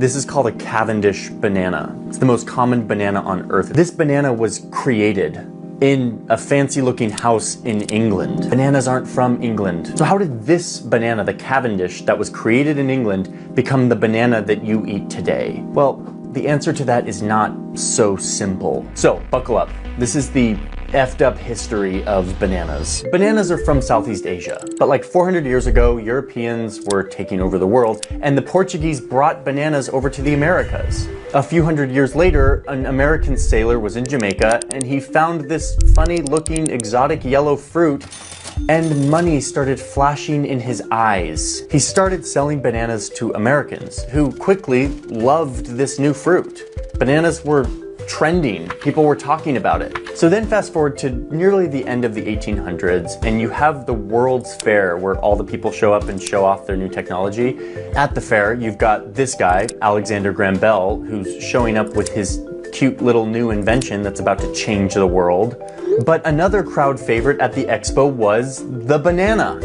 This is called a Cavendish banana. It's the most common banana on earth. This banana was created in a fancy looking house in England. Bananas aren't from England. So how did this banana, the Cavendish, that was created in England, become the banana that you eat today? Well, the answer to that is not so simple. So buckle up. This is the effed up history of bananas. Bananas are from Southeast Asia, but like 400 years ago, Europeans were taking over the world, and the Portuguese brought bananas over to the Americas. A few hundred years later, an American sailor was in Jamaica, and he found this funny looking exotic yellow fruit, and money started flashing in his eyes. He started selling bananas to Americans, who quickly loved this new fruit. Bananas were trending. People were talking about it. So then fast forward to nearly the end of the 1800s, and you have the World's Fair where all the people show up and show off their new technology. At the fair, you've got this guy, Alexander Graham Bell, who's showing up with his cute little new invention that's about to change the world. But another crowd favorite at the expo was the banana.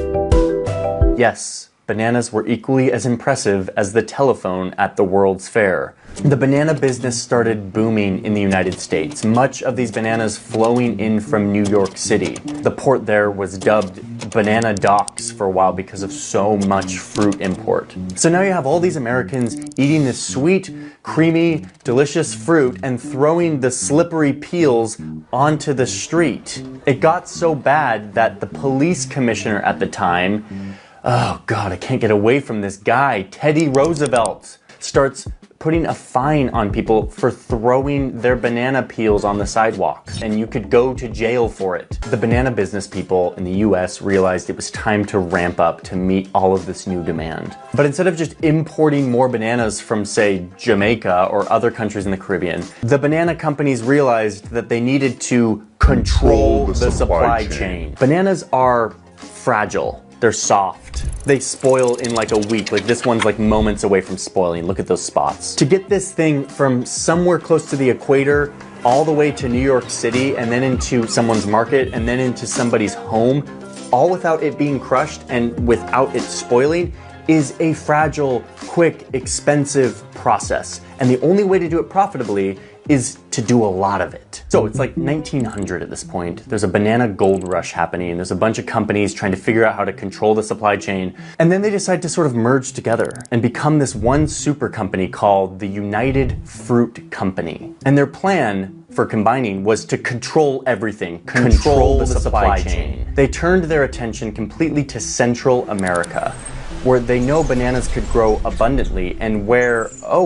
Yes, bananas were equally as impressive as the telephone at the World's Fair. The banana business started booming in the United States, much of these bananas flowing in from New York City. The port there was dubbed Banana Docks for a while because of so much fruit import. So now you have all these Americans eating this sweet, creamy, delicious fruit and throwing the slippery peels onto the street. It got so bad that the police commissioner at the time, oh God, I can't get away from this guy, Teddy Roosevelt, starts putting a fine on people for throwing their banana peels on the sidewalks, and you could go to jail for it. The banana business people in the US realized it was time to ramp up to meet all of this new demand. But instead of just importing more bananas from, say, Jamaica or other countries in the Caribbean, the banana companies realized that they needed to control the supply chain. Bananas are fragile. They're soft. They spoil in like a week. Like this one's like moments away from spoiling. Look at those spots. To get this thing from somewhere close to the equator all the way to New York City and then into someone's market and then into somebody's home, all without it being crushed and without it spoiling, is a fragile, quick, expensive process. And the only way to do it profitably is to do a lot of it. So it's like 1900 at this point. There's a banana gold rush happening. There's a bunch of companies trying to figure out how to control the supply chain. And then they decide to sort of merge together and become this one super company called the United Fruit Company. And their plan for combining was to control everything, control the supply chain. They turned their attention completely to Central America, where they know bananas could grow abundantly and where, oh,